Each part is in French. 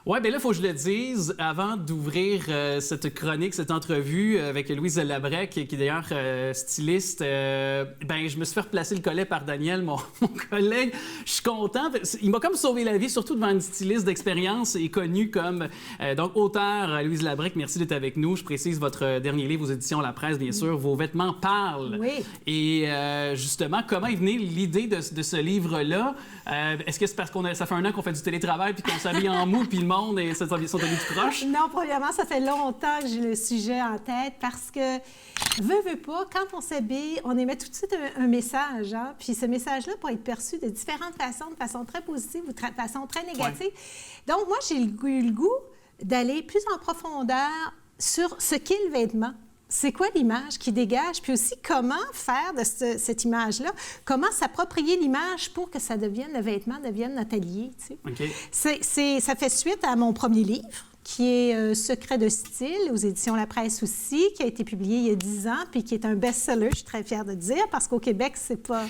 Oui, bien là, il faut que je le dise, avant d'ouvrir cette chronique, cette entrevue avec Louise Labrec, qui est d'ailleurs styliste, ben je me suis fait replacer le collet par Daniel, mon collègue. Je suis content. Il m'a comme sauvé la vie, surtout devant une styliste d'expérience et connue comme donc auteur Louise Labrec. Merci d'être avec nous. Je précise votre dernier livre aux éditions La Presse, bien sûr. Vos vêtements parlent. Oui. Et justement, comment est venue l'idée de ce livre-là? Est-ce que c'est parce ça fait un an qu'on fait du télétravail puis qu'on s'habille en mou puis le monde et sont allés du croche? Non, premièrement, ça fait longtemps que j'ai le sujet en tête parce que, veux pas, quand on s'habille, on émet tout de suite un message. Hein? Puis ce message-là peut être perçu de différentes façons, de façon très positive ou de façon très négative. Ouais. Donc, moi, j'ai eu le goût d'aller plus en profondeur sur ce qu'est le vêtement. C'est quoi l'image qui dégage? Puis aussi, comment faire de cette image-là? Comment s'approprier l'image pour que ça devienne, le vêtement devienne notre allié? Tu sais? Okay. Ça fait suite à mon premier livre, qui est Secret de style, aux éditions La Presse aussi, qui a été publié il y a 10 ans, puis qui est un best-seller, je suis très fière de dire, parce qu'au Québec, c'est pas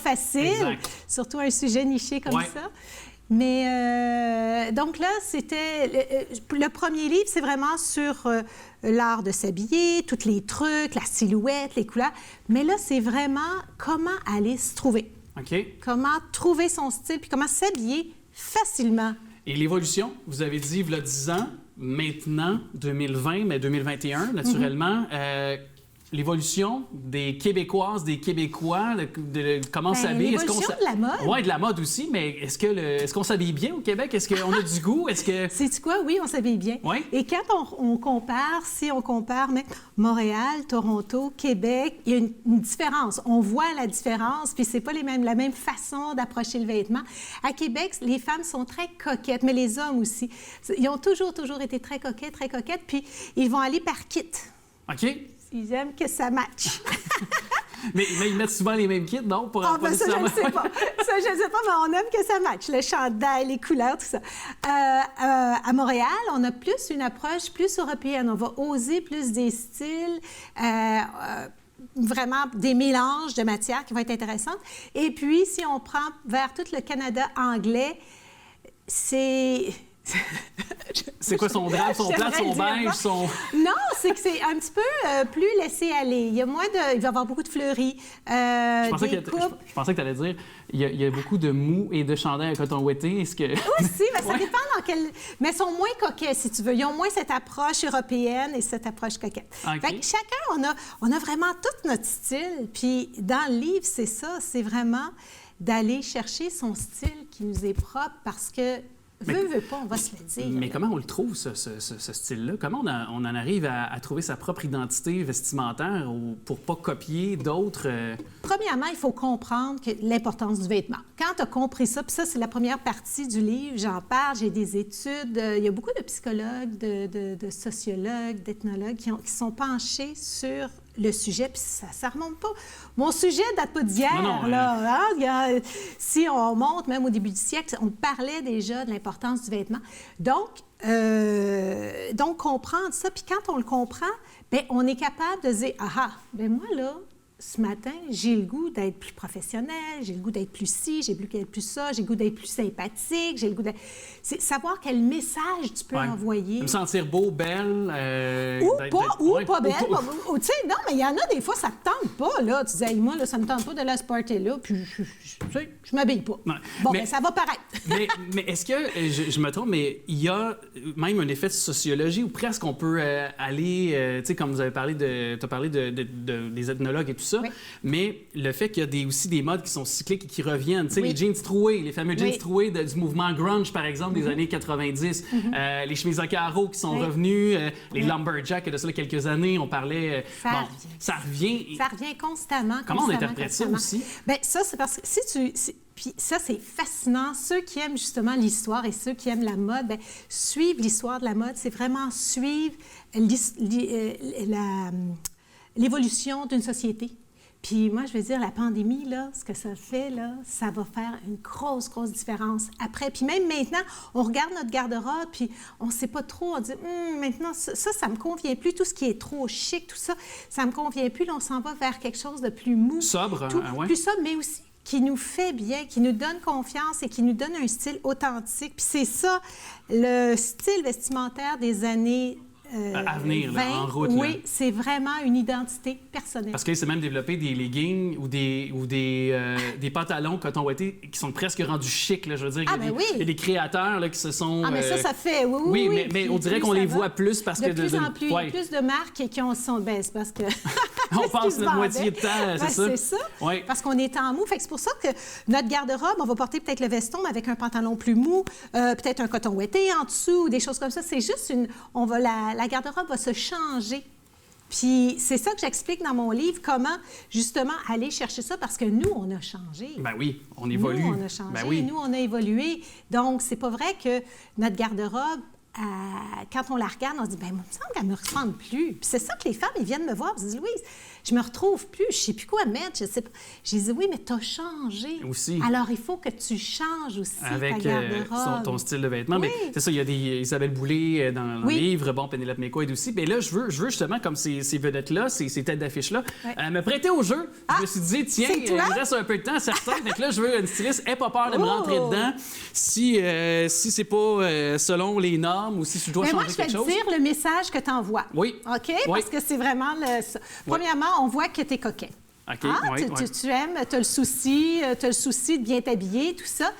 facile, exact. Surtout un sujet niché comme ça. Mais donc là, c'était... Le premier livre, c'est vraiment sur l'art de s'habiller, tous les trucs, la silhouette, les couleurs. Mais là, c'est vraiment comment aller se trouver. OK. Comment trouver son style, puis comment s'habiller facilement. Et l'évolution, vous avez dit, il y a 10 ans, maintenant, 2020, mais 2021, naturellement... L'évolution des Québécoises, des Québécois, de comment s'habiller. L'évolution de la mode. Oui, de la mode aussi, mais est-ce qu'on s'habille bien au Québec? Est-ce qu'on a du goût? Sais-tu quoi? Oui, on s'habille bien. Oui? Et quand on compare, mais Montréal, Toronto, Québec, il y a une différence. On voit la différence, puis c'est pas la même façon d'approcher le vêtement. À Québec, les femmes sont très coquettes, mais les hommes aussi. Ils ont toujours été très coquettes, puis ils vont aller par kit. OK. Ils aiment que ça matche. mais ils mettent souvent les mêmes kits, non? Ça, je ne sais pas. Ça, je ne sais pas, mais on aime que ça matche. Le chandail, les couleurs, tout ça. À Montréal, on a plus une approche plus européenne. On va oser plus des styles, vraiment des mélanges de matières qui vont être intéressantes. Et puis, si on prend vers tout le Canada anglais, c'est... C'est quoi son drap, son plat, son beige, son... Non, c'est que c'est un petit peu plus laissé aller. Il y a moins de... Il va y avoir beaucoup de fleuris, je pensais que tu allais dire, il y a beaucoup de mou et de chandail à coton ouaté. Est-ce que... Aussi, mais ça dépend dans quel... Mais ils sont moins coquets, si tu veux. Ils ont moins cette approche européenne et cette approche coquette. Okay. Fait que chacun, on a vraiment tout notre style. Puis dans le livre, c'est ça. C'est vraiment d'aller chercher son style qui nous est propre parce que veut pas, on va se le dire. Mais comment on le trouve, ce style-là? Comment on en arrive à trouver sa propre identité vestimentaire pour pas copier d'autres? Premièrement, il faut comprendre l'importance du vêtement. Quand tu as compris ça, puis ça, c'est la première partie du livre, j'en parle, j'ai des études. Il y a beaucoup de psychologues, de sociologues, d'ethnologues qui sont penchés sur le sujet, puis ça remonte pas. Mon sujet date pas d'hier, là. Hein? Si on monte même au début du siècle, on parlait déjà de l'importance du vêtement. Donc, comprendre ça, puis quand on le comprend, bien, on est capable de dire, bien moi, là, ce matin, j'ai le goût d'être plus professionnel, j'ai le goût d'être plus ci, j'ai le goût d'être plus ça, j'ai le goût d'être plus sympathique, j'ai le goût d'être... C'est savoir quel message tu peux envoyer. Me sentir beau, belle... pas belle. Tu sais, non, mais il y en a des fois, ça te tente pas, là. Tu dis, hey, moi, là, ça me tente pas de la party-là, puis je m'habille pas. Ouais. Bon, mais ça va paraître. mais est-ce que, je me trompe, mais il y a même un effet de sociologie où presque on peut aller, tu sais, comme vous avez parlé tu as parlé des ethnologues et tout ça, mais le fait qu'il y a aussi des modes qui sont cycliques et qui reviennent, tu sais, les jeans troués, les fameux jeans troués du mouvement grunge, par exemple, des années 90, les chemises à carreaux qui sont revenus, les lumberjacks, de ça, quelques années, on parlait... ça revient. Ça revient constamment. Comment on interprète ça aussi? Bien, ça, c'est parce que puis ça, c'est fascinant. Ceux qui aiment justement l'histoire et ceux qui aiment la mode, bien, suivre l'histoire de la mode, c'est vraiment suivre l'évolution d'une société. Puis moi, je veux dire, la pandémie, là, ce que ça fait, là, ça va faire une grosse différence après. Puis même maintenant, on regarde notre garde-robe, puis on ne sait pas trop, on dit, maintenant, ça me convient plus. Tout ce qui est trop chic, tout ça, ça me convient plus. Là, on s'en va vers quelque chose de plus mou. Sobre, plus sobre, mais aussi qui nous fait bien, qui nous donne confiance et qui nous donne un style authentique. Puis c'est ça, le style vestimentaire des années à venir, 20, là, en route. Oui, c'est vraiment une identité personnelle. Parce qu'il s'est même développé des leggings ou des pantalons coton ouaté qui sont presque rendus chics. Là, je veux dire, il y a des créateurs là, qui se sont... Ah, mais ça fait... Oui, mais on dirait qu'on les voit plus parce que... De plus en plus, il y a plus de marques qui ont son... Ben, c'est parce que... on passe notre moitié de temps, c'est ça? C'est ça, parce qu'on est en mou. Fait que c'est pour ça que notre garde-robe, on va porter peut-être le veston, mais avec un pantalon plus mou, peut-être un coton ouaté en dessous, des choses comme ça. C'est juste une... On va la garde-robe va se changer. Puis c'est ça que j'explique dans mon livre, comment justement aller chercher ça, parce que nous, on a changé. Ben oui, on évolue. Nous, on a changé, ben oui. Nous, on a évolué. Donc, c'est pas vrai que notre garde-robe, quand on la regarde, on se dit, bien, il me semble qu'elle me ressemble plus. Puis c'est ça que les femmes, ils viennent me voir, ils se disent, Louise, je me retrouve plus, je sais plus quoi mettre, je sais pas. J'ai dit, oui, mais tu as changé. Aussi. Alors, il faut que tu changes aussi avec ta garde-robe. ton style de vêtements. Oui. Mais c'est ça, il y a des Isabelle Boulay dans le livre, bon, Pénélope McQuaid aussi. Mais là, je veux justement, comme ces vedettes-là, ces têtes d'affiche-là, me prêter au jeu. Je me suis dit, tiens, il me reste un peu de temps, certain. Donc là, je veux une styliste, n'aie pas peur de me rentrer dedans. Si c'est pas selon les normes ou si je dois changer quelque chose. Moi, je vais te dire le message que tu envoies. Oui. OK? Parce que c'est vraiment ça. Premièrement, on voit que tu es coquet. OK, tu aimes, tu as le souci de bien t'habiller, tout ça.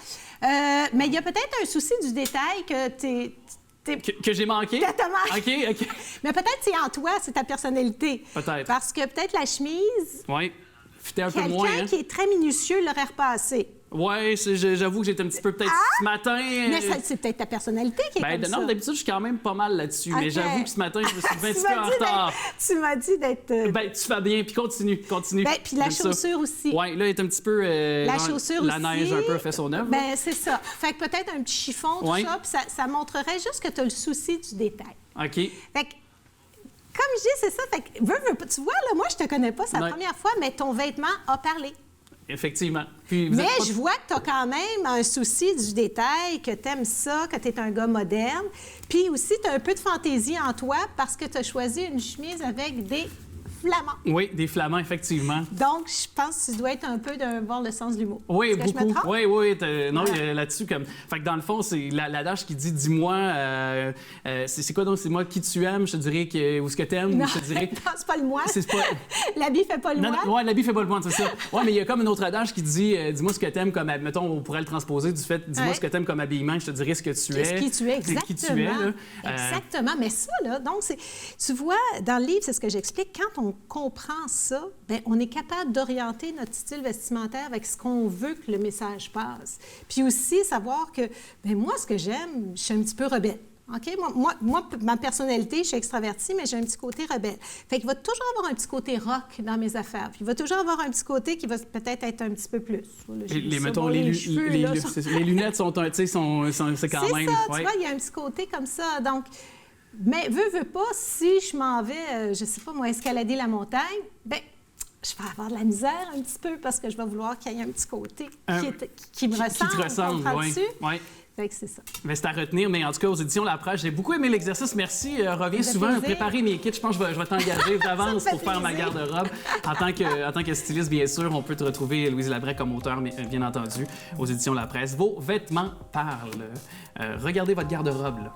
Mais il y a peut-être un souci du détail que j'ai manqué? Que t'as manqué. OK. Mais peut-être c'est en toi, c'est ta personnalité. Peut-être. Parce que peut-être la chemise... Oui. Fitait un peu moins. Quelqu'un qui est très minutieux l'aurait repassé. Oui, j'avoue que j'étais un petit peu peut-être ce matin... Mais c'est peut-être ta personnalité qui est comme ça. Non, d'habitude, je suis quand même pas mal là-dessus. Okay. Mais j'avoue que ce matin, je me suis un petit peu en retard. Tu m'as dit d'être... Ben, tu fais bien, puis continue. Ben, puis la chaussure aussi. Oui, là, elle est un petit peu... la chaussure aussi. La neige un peu fait son œuvre. Ben, c'est ça. Fait que peut-être un petit chiffon, tout ça, puis ça montrerait juste que tu as le souci du détail. OK. Fait que, comme je dis, c'est ça. Fait que, tu vois, là, moi, je te connais pas, c'est la première fois, mais ton vêtement a parlé. Effectivement. Puis mais je vois que tu as quand même un souci du détail, que tu aimes ça, que tu es un gars moderne. Puis aussi, tu as un peu de fantaisie en toi parce que tu as choisi une chemise avec des flamands. Oui, des flamands, effectivement. Donc, je pense que tu dois être un peu d'avoir le sens de l'humour. Oui, beaucoup. Oui, non, voilà. là-dessus, comme... Fait que dans le fond, c'est l'adage qui dit « Dis-moi, c'est quoi donc? C'est moi qui tu aimes? Je te dirais que... Ou ce que t'aimes? Non, je te dirais... » Non, c'est pas le moi. Pas... L'habit fait pas le moi. Oui, l'habit fait pas le moi, c'est ça. Oui, mais il y a comme un autre adage qui dit « Dis-moi ce que t'aimes comme... » Mettons, on pourrait le transposer du fait « Dis-moi ce que t'aimes comme habillement, je te dirais ce que tu es. » Qui tu es, exactement. Qui tu es, là. Exactement. Mais ça, là, donc, tu vois, dans le livre, c'est ce que j'explique, quand on comprend ça, bien, on est capable d'orienter notre style vestimentaire avec ce qu'on veut que le message passe. Puis aussi, savoir que, bien, moi, ce que j'aime, je suis un petit peu rebelle. OK? Moi, ma personnalité, je suis extravertie, mais j'ai un petit côté rebelle. Fait qu'il va toujours avoir un petit côté rock dans mes affaires. Puis il va toujours avoir un petit côté qui va peut-être être un petit peu plus. Les lunettes sont c'est quand même... C'est ça, tu vois, il y a un petit côté comme ça. Donc, mais veux pas, si je m'en vais, je sais pas, moi, escalader la montagne, bien, je vais avoir de la misère un petit peu parce que je vais vouloir qu'il y ait un petit côté qui me ressemble. Qui te ressemble, oui. Fait que c'est ça. Mais c'est à retenir, mais en tout cas, aux éditions L'Approche, j'ai beaucoup aimé l'exercice. Merci. Reviens souvent à préparer mes kits. Je pense que je vais t'engager d'avance pour faire ma garde-robe. En tant que styliste, bien sûr, on peut te retrouver, Louise Labrec, comme auteur, mais bien entendu, aux éditions La Presse. Vos vêtements parlent. Regardez votre garde-robe, là.